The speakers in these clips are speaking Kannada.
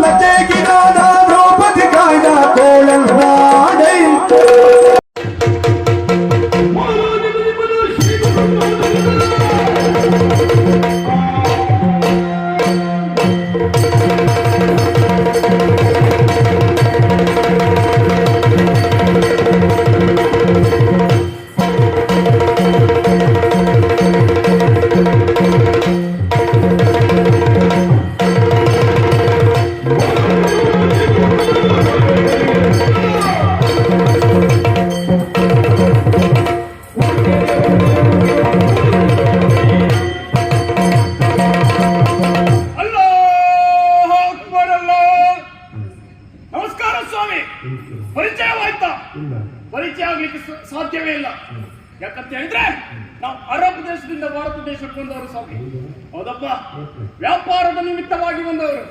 ಲತೆಗಿನಾದ ದ್ರೌಪದಿ ಕಾಯ್ದ ಕೋಳಲ್ನಾಡೈ ಪರಿಚಯ ಆಗ್ಲಿಕ್ಕೆ ಸಾಧ್ಯವೇ ಇಲ್ಲ. ಯಾಕಂತ ಹೇಳಿದ್ರೆ ನಾವು ಅರಬ್ ದೇಶದಿಂದ ಭಾರತ ದೇಶಕ್ಕೆ ಬಂದವರು ಸ್ವಾಮಿ. ಹೌದಪ್ಪ, ವ್ಯಾಪಾರದ ನಿಮಿತ್ತವಾಗಿ ಬಂದವರು.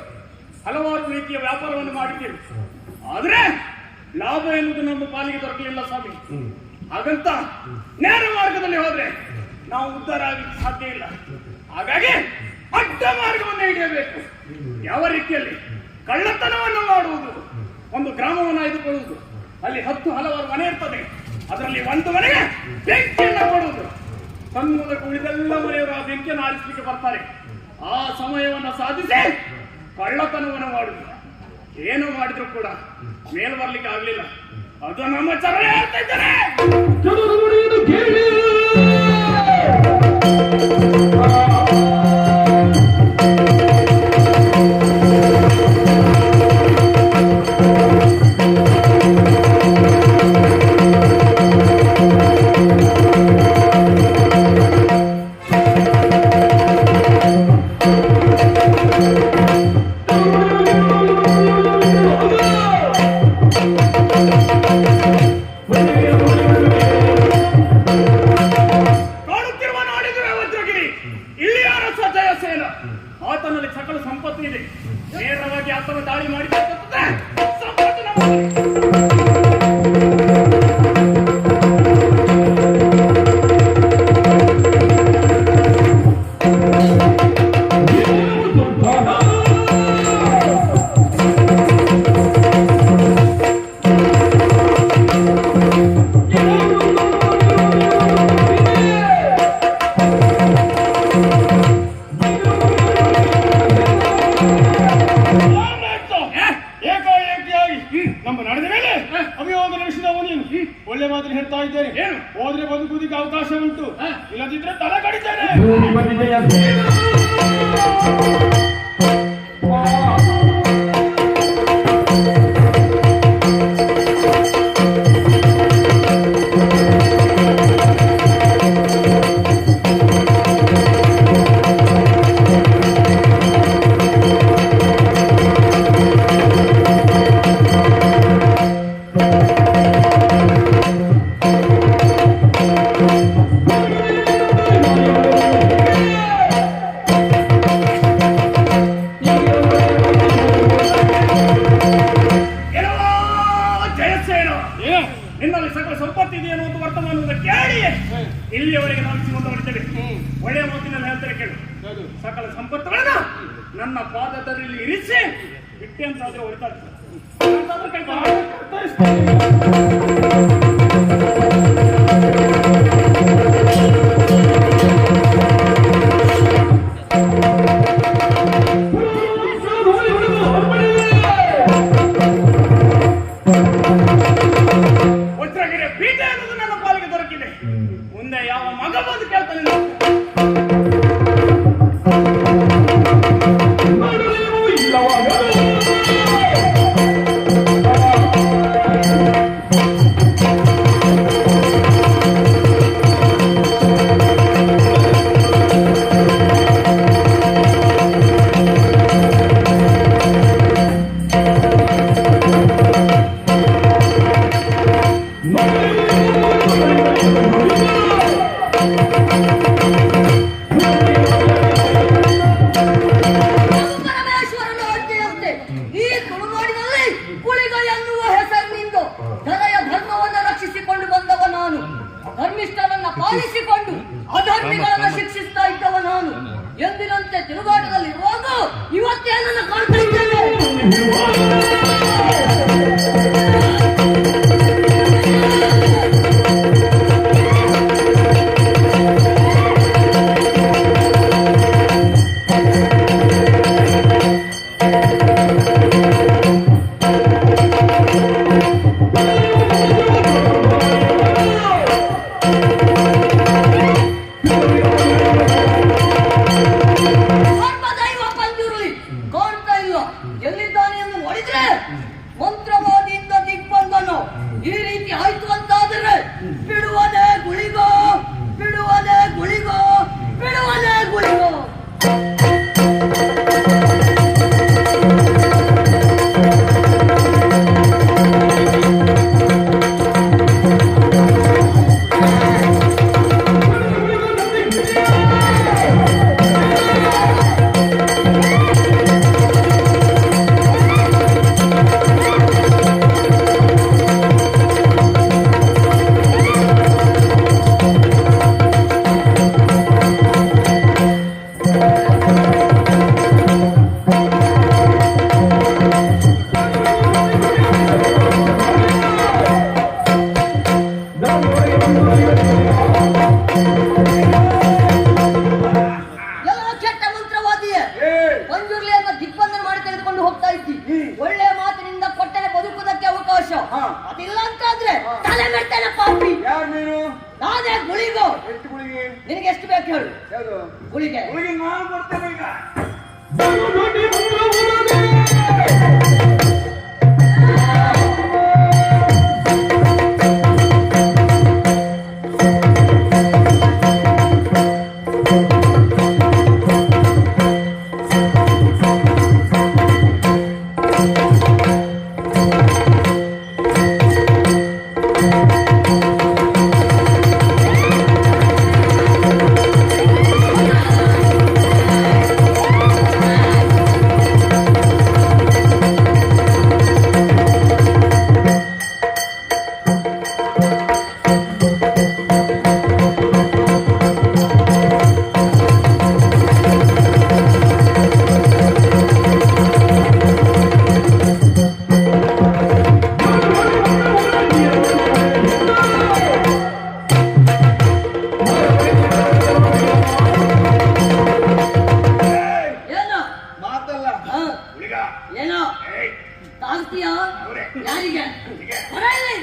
ಹಲವಾರು ರೀತಿಯ ವ್ಯಾಪಾರವನ್ನು ಮಾಡಿದ್ದೇವೆ. ಆದ್ರೆ ಲಾಭ ಎನ್ನುವುದು ನಮ್ಮ ಪಾಲಿಗೆ ದೊರಕಲಿಲ್ಲ ಸ್ವಾಮಿ. ಹಾಗಂತ ನೇರ ಮಾರ್ಗದಲ್ಲಿ ಹೋದ್ರೆ ನಾವು ಉದ್ಧಾರ ಆಗಲಿಕ್ಕೆ ಸಾಧ್ಯ ಇಲ್ಲ. ಹಾಗಾಗಿ ಅಡ್ಡ ಮಾರ್ಗವನ್ನು ಹಿಡಿಯಬೇಕು. ಯಾವ ರೀತಿಯಲ್ಲಿ ಕಳ್ಳತನವನ್ನು ಮಾಡುವುದು, ಒಂದು ಗ್ರಾಮವನ್ನು ಆಯ್ದುಕೊಳ್ಳುವುದು, ಅಲ್ಲಿ ಹಲವಾರು ಮನೆ ಇರ್ತದೆ, ಅದರಲ್ಲಿ ಒಂದು ಮನೆಗೆ ಬೆಂಕಿಯನ್ನು ಕೊಡುವುದು, ತನ್ಮೂಲಕ ಉಳಿದೆಲ್ಲ ಮನೆಯವರು ಆ ಬೆಂಕಿಯನ್ನು ಆರಿಸಲಿಕ್ಕೆ ಬರ್ತಾರೆ. ಆ ಸಮಯವನ್ನು ಸಾಧಿಸಿ ಕಳ್ಳತನವನ್ನು ಮಾಡುವುದು. ಏನು ಮಾಡಿದ್ರು ಕೂಡ ಮೇಲ್ ಬರ್ಲಿಕ್ಕೆ ಆಗ್ಲಿಲ್ಲ. ಅದು ನಮ್ಮ ಚರಣ ಹೇಳ್ತಾ ಇದ್ದಾರೆ. ಆತನಲ್ಲಿ ಸಕಲ ಸಂಪತ್ತು ಇದೆ. ನೇರವಾಗಿ ಆತನ ದಾಳಿ ಮಾಡಿ ಒಳ್ಳೆ ಮಾತ್ರ ಹೇಳ್ತಾ ಇದ್ದೇನೆ. ಹೋದ್ರೆ ಬದುಕುವುದಕ್ಕೆ ಅವಕಾಶ ಉಂಟು, ಇಲ್ಲದಿದ್ರೆ ತಲೆ ಕಡಿತೇನೆ. ನಿನ್ನಲ್ಲಿ ಸಕಲ ಸಂಪತ್ತಿದೆ ಅನ್ನುವಂಥ ವರ್ತಮಾನವನ್ನು ಕೇಳಿ ಇಲ್ಲಿಯವರೆಗೆ ನಾವು ಮುಂದುವರಿತೇವೆ. ಒಳ್ಳೆಯ ಮಾತಿನಲ್ಲಿ ಹೇಳ್ತಾರೆ ಕೇಳು. ಸಕಲ ಸಂಪತ್ತುಗಳನ್ನ ನನ್ನ ಪಾದದಲ್ಲಿ ಇರಿಸಿ ಬಿಟ್ಟೆ ಅಂತಾದ್ರೆ ಹೊಡಿತಾ ಮುಂದೆ ಯಾವ ಮಗ ಬಂದು ಕೇಳ್ತಾನೆ. ಪಾಲಿಸಿಕೊಂಡು ಅಧರ್ಮಿಗಳನ್ನು ಶಿಕ್ಷಿಸ್ತಾ ಇದ್ದವ ನಾನು. ಎಂದಿನಂತೆ ತಿರುಗಾಟದಲ್ಲಿ ಇರುವಾಗ ಇವತ್ತೇನನ್ನು ಕಾಣ್ತಾ ಇದ್ದೇನೆ. ಯಾವುದು ಗುಳಿಗೆ ಹುಡುಗಿ ನಾನು ಕೊಡ್ತೇನೆ ಈಗ. ಏನೋ ಮಾತಲ್ಲ ಹಾ, ಹುಡುಗ. ಏನೋ ಏಯ್, ತಾಗ್ತೀಯಾ ಅವ್ರೆ. ಯಾರಿಗೆ ಹೀಗೆ. ಹೊರ ಇಲ್ಲಿ.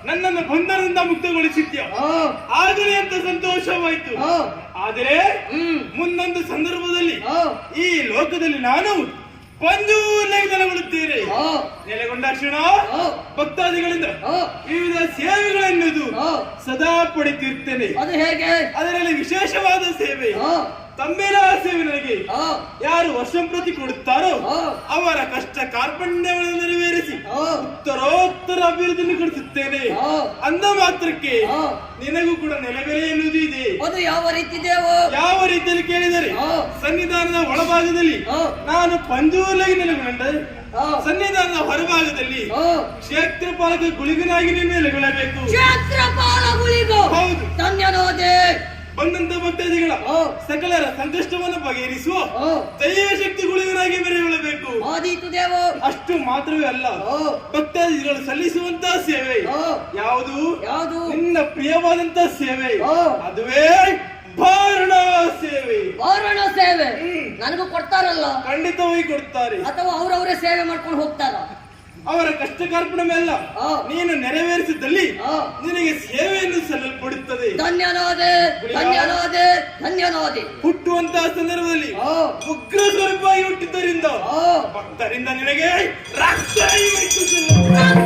ನನ್ನನ್ನು ಬಂಧನದಿಂದ ಮುಕ್ತಗೊಳಿಸಿದ್ಯ, ಆಗಲಿ ಅಂತ ಸಂತೋಷವಾಯಿತು. ಆದರೆ ಮುಂದೊಂದು ಸಂದರ್ಭದಲ್ಲಿ ಈ ಲೋಕದಲ್ಲಿ ನಾನು ಪಂಜೂರ್ನಾಗಿ ನೆಲೆಗೊಳ್ಳುತ್ತೇನೆ. ನೆಲೆಗೊಂಡಾಕ್ಷಣ ಭಕ್ತಾದಿಗಳಿಂದ ವಿವಿಧ ಸೇವೆಗಳೆನ್ನುವುದು ಸದಾ ಪಡೆಯುತ್ತಿರುತ್ತೇನೆ. ಅದರಲ್ಲಿ ವಿಶೇಷವಾದ ಸೇವೆ ತಮ್ಮೆಲ್ಲ ಸೇವೆ ನನಗೆ ಯಾರು ವರ್ಷಂಪ್ರತಿ ಕೊಡುತ್ತಾರೋ ಅವರ ಕಷ್ಟ ಕಾರ್ಪಣ್ಯಗಳನ್ನು ನೆರವೇರಿಸಿ ಉತ್ತರೋತ್ತರ ಅಭಿವೃದ್ಧಿಯನ್ನು ಕೊಡಿಸುತ್ತೇನೆ. ಅಂದ ಮಾತ್ರಕ್ಕೆ ನಿನಗೂ ಕೂಡ ನೆಲೆಬೆಲೆ ಎನ್ನುವುದು ಇದೆ. ಅದು ಯಾವ ರೀತಿ ದೇವೋ? ಯಾವ ರೀತಿಯಲ್ಲಿ ಕೇಳಿದರೆ ಸನ್ನಿಧಾನದ ಒಳಭಾಗದಲ್ಲಿ ನಾನು ಪಂಜೂರ್ನಾಗಿ ನೆಲೆಗೊಂಡೆ, ಸನ್ನಿಧಾನದ ಹೊರಭಾಗದಲ್ಲಿ ಕ್ಷೇತ್ರಪಾಲಕ ಗುಳಿಗನಾಗಿ ನೀನು ನೆಲೆಗೊಳ್ಳಬೇಕು. ಕ್ಷೇತ್ರಪಾಲ ಗುಳಿಗು? ಹೌದು. ಧನ್ಯನೋದೆ. ಬಂದಂತ ಭಕ್ತಾದಿಗಳ ಸಕಲರ ಸಂಕಷ್ಟವನ್ನು ಬಗೆಹರಿಸುವ ದೈವ ಶಕ್ತಿ ಗುಳಿಗನಾಗಿ ಮೆರೆಯಬೇಕು. ಆದೀತು ದೇವ. ಅಷ್ಟು ಮಾತ್ರವೇ ಅಲ್ಲ, ಭಕ್ತಾದಿಗಳು ಸಲ್ಲಿಸುವಂತಹ ಸೇವೆ ಯಾವುದು? ಯಾವುದು? ನಿನ್ನ ಪ್ರಿಯವಾದಂತಹ ಸೇವೆ, ಅದುವೇ ಭಾರಣ ಸೇವೆ. ಭಾರಣ ಸೇವೆ ನನಗೂ ಕೊಡ್ತಾರಲ್ಲ? ಖಂಡಿತವಾಗಿ ಕೊಡ್ತಾರೆ. ಅಥವಾ ಅವರವರೇ ಸೇವೆ ಮಾಡ್ಕೊಂಡು ಹೋಗ್ತಾರ? ಅವರ ಕಷ್ಟ ಕಾರ್ಪಣ್ಯವೆಲ್ಲ ಆ. ನೀನು ನೆರವೇರಿಸಿದಲ್ಲಿ ಆ. ನಿನಗೆ ಸೇವೆಯನ್ನು ಸಲ್ಲಲ್ಪಡುತ್ತದೆ. ಧನ್ಯನಾದೆ ಧನ್ಯನಾದೆ ಧನ್ಯನಾದೆ. ಹುಟ್ಟುವಂತಹ ಸಂದರ್ಭದಲ್ಲಿ ಆ. ಉಗ್ರ ಸ್ವರೂಪವಾಗಿ ಹುಟ್ಟಿದ್ದರಿಂದ ಆ. ಭಕ್ತರಿಂದ ನಿನಗೆ ರಕ್ತ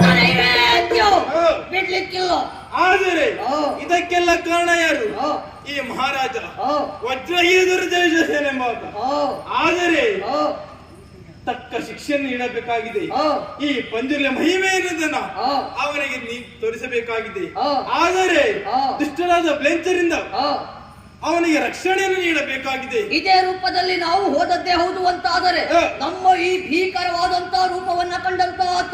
ನೈವೇದ್ಯ ಆ. ಬಿಡ್ಲಿಕ್ಕಿಲ್ಲ. ಆದರೆ ಆ. ಇದಕ್ಕೆಲ್ಲ ಕಾರಣ ಯಾರು? ಆ. ಈ ಮಹಾರಾಜ ಆ. ವಜ್ರಹೀಧರ ಜಯಸೇನೆ ಎಂಬ ಆ. ಆದರೆ ಆ. ತಕ್ಕ ಶಿಕ್ಷೆಯನ್ನು ನೀಡಬೇಕಾಗಿದೆ. ಆ. ಈ ಪಂಜುರ್ಯ ಮಹಿಮೆ ಎನ್ನುವುದನ್ನ ಆ. ಅವನಿಗೆ ನೀ ತೋರಿಸಬೇಕಾಗಿದೆ. ಆ. ಆದರೆ ಆ. ದುಷ್ಟರಾದ ಬ್ಲೆಂಚರಿಂದ ಆ. ಅವನಿಗೆ ರಕ್ಷಣೆಯನ್ನು ನೀಡಬೇಕಾಗಿದೆ. ಇದೇ ರೂಪದಲ್ಲಿ ನಾವು ಹೋದದ್ದೇ ಹೌದು ಅಂತಾದರೆ ಆ. ನಮ್ಮ ಈ ಭೀಕರವಾದಂತ ರೂಪವನ್ನ ಕಂಡಂತ ಆತ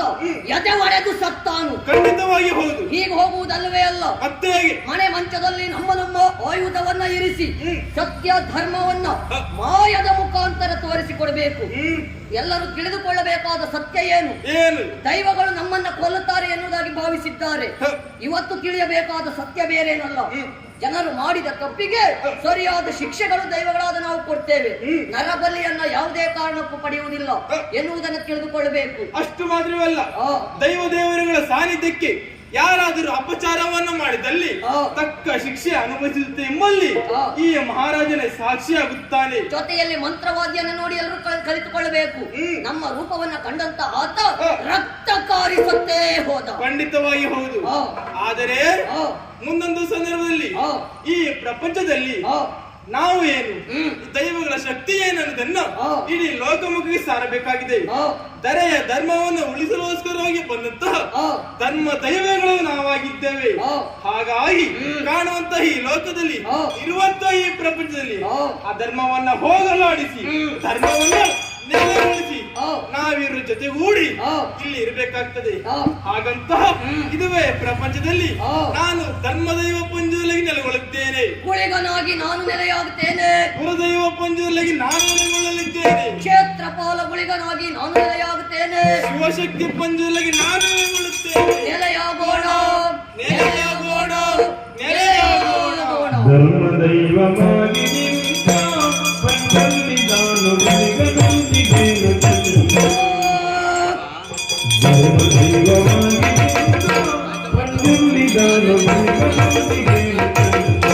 ಎದೆ ಒಡೆದು ಸತ್ತಾನು. ಖಂಡಿತವಾಗಿ ಹೌದು. ಹೀಗೆ ಹೋಗುವುದಲ್ಲವೇ ಅಲ್ಲ. ಮತ್ತೆ ಹೇಗೆ? ಮನೆ ಮಂಚದಲ್ಲಿ ನಮ್ಮ ಆಯುಧವನ್ನ ಇರಿಸಿ ಸತ್ಯ ಧರ್ಮವನ್ನ ಹ. ಮಾಯದ ಮುಖಾಂತರ ತೋರಿಸಿಕೊಡಬೇಕು. ಹ್ಮ್. ಎಲ್ಲರೂ ತಿಳಿದುಕೊಳ್ಳಬೇಕಾದ ಸತ್ಯ ಏನು? ಏನು? ದೈವಗಳು ನಮ್ಮನ್ನ ಕೊಲ್ಲುತ್ತಾರೆ ಎನ್ನುವುದಾಗಿ ಭಾವಿಸಿದ್ದಾರೆ. ಹ. ಇವತ್ತು ತಿಳಿಯಬೇಕಾದ ಸತ್ಯ ಬೇರೇನಲ್ಲ. ಹ್ಮ್. ಜನರು ಮಾಡಿದ ತಪ್ಪಿಗೆ ಸರಿಯಾದ ಶಿಕ್ಷೆಗಳು ದೈವಗಳಾದ ನಾವು ಕೊಡ್ತೇವೆ. ನರಬಲಿಯನ್ನ ಯಾವುದೇ ಕಾರಣಕ್ಕೂ ಪಡೆಯುವುದಿಲ್ಲ ಎನ್ನುವುದನ್ನು ತಿಳಿದುಕೊಳ್ಳಬೇಕು. ಅಷ್ಟು ಮಾತ್ರವಲ್ಲ, ಆ. ದೈವ ದೇವರುಗಳ ಸಾನ್ನಿಧ್ಯಕ್ಕೆ ಯಾರಾದರೂ ಅಪಚಾರವನ್ನು ಮಾಡಿದಲ್ಲಿ ಆ. ತಕ್ಕ ಶಿಕ್ಷೆ ಅನುಭವಿಸುತ್ತೆ ಎಂಬಲ್ಲಿ ಆ. ಈ ಮಹಾರಾಜನೇ ಸಾಕ್ಷಿಯಾಗುತ್ತಾನೆ. ಜೊತೆಯಲ್ಲಿ ಮಂತ್ರವಾದ್ಯನ್ನ ನೋಡಿ ಎಲ್ಲರೂ ಕಲಿತುಕೊಳ್ಳಬೇಕು. ಹ್ಮ್. ನಮ್ಮ ರೂಪವನ್ನ ಕಂಡಂತ ಆತ ಆ. ರಕ್ತ ಕಾರಿಸುತ್ತೇ ಹೋದ. ಖಂಡಿತವಾಗಿ ಹೌದು. ಆ. ಆದರೆ ಆ. ಮುಂದೊಂದು ಸಂದರ್ಭದಲ್ಲಿ ಆ. ಈ ಪ್ರಪಂಚದಲ್ಲಿ ಆ. ನಾವು ಏನು, ಹ್ಮ್. ಈ ದೈವಗಳ ಶಕ್ತಿ ಏನನ್ನೋದನ್ನ ಆ. ಇಡೀ ಲೋಕಮುಖಿಗೆ ಸಾರಬೇಕಾಗಿದೆ. ಆ. ಧರೆಯ ಧರ್ಮವನ್ನು ಉಳಿಸಲೋಸ್ಕರವಾಗಿ ಬಂದಂತಹ ಆ. ಧರ್ಮ ದೈವಗಳು ನಾವಾಗಿದ್ದೇವೆ. ಆ. ಹಾಗಾಗಿ ಕಾಣುವಂತಹ ಈ ಲೋಕದಲ್ಲಿ ಆ. ಇರುವಂತಹ ಈ ಪ್ರಪಂಚದಲ್ಲಿ ಆ. ಆ ಧರ್ಮವನ್ನ ಹೋಗಲಾಡಿಸಿ ಧರ್ಮವನ್ನ ನೆಲೆಗೊಳಿಸಿ ಆ. ನಾವಿರ ಜೊತೆಗೂಡಿ ಆ. ಇಲ್ಲಿ ಇರಬೇಕಾಗ್ತದೆ. ಆ. ಹಾಗಂತಹ ಇದುವೇ ಪ್ರಪಂಚದಲ್ಲಿ ಆ. ನಾನು ಧರ್ಮದೈವ ಪಂಜುಲಗಿ ನೆಲೆಗೊಳ್ಳುತ್ತೇನೆ. ಕುಳಿಗನಾಗಿ ನಾನು ನೆಲೆಯಾಗುತ್ತೇನೆ. ಪುರದೈವ ಪಂಜುಲಗಿ ನಾನು ನೆಲೆಗೊಳ್ಳಲಿದ್ದೇನೆ. ಕ್ಷೇತ್ರಪಾಲ ಗುಳಿಗನಾಗಿ ನಾನು ನೆಲೆಯಾಗುತ್ತೇನೆ. ಶಿವಶಕ್ತಿ ಪಂಜುಲಗಿ ನಾನು ನೆಲೆಗೊಳ್ಳುತ್ತೇನೆ. ನೆಲೆಯಾಗೋಣ ನೆಲೆಯಾಗೋಣ ನೆಲೆಯಾಗೋಣ. ಧರ್ಮದೈವವಾಗಿ ನಿಂತ ಪಂಚಲ್ಲಿದಾನು ಗುಳಿಗನೊಂದಿಗೇನು ಚಂದ. ಧರ್ಮದೈವವಾಗಿ ನಿಂತ ಪಂಚಲ್ಲಿದಾನು ಗುಳಿಗನೊಂದಿಗೇನು ಚಂದ.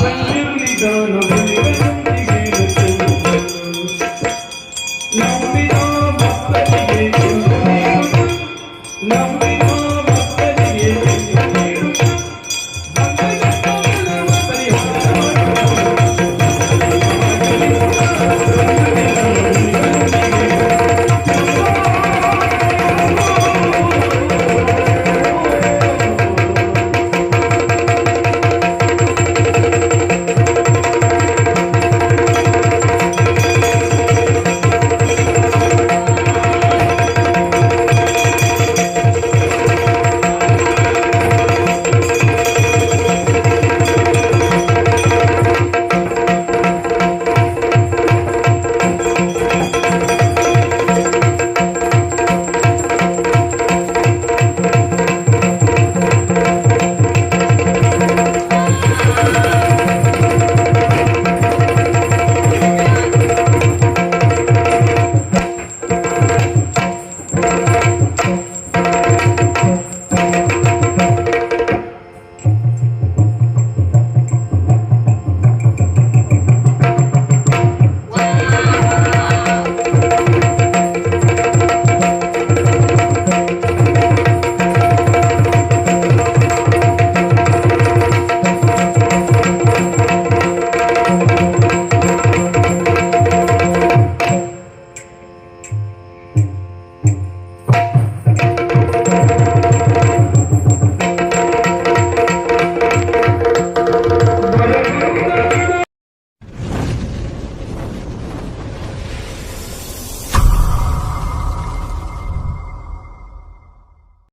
ಪಂಚಲ್ಲಿದಾನು ಗುಳಿಗನೊಂದಿಗೇನು ಚಂದ. ನಂಬಿದ ಭಕ್ತರಿಗೆ ನಂಬಿದ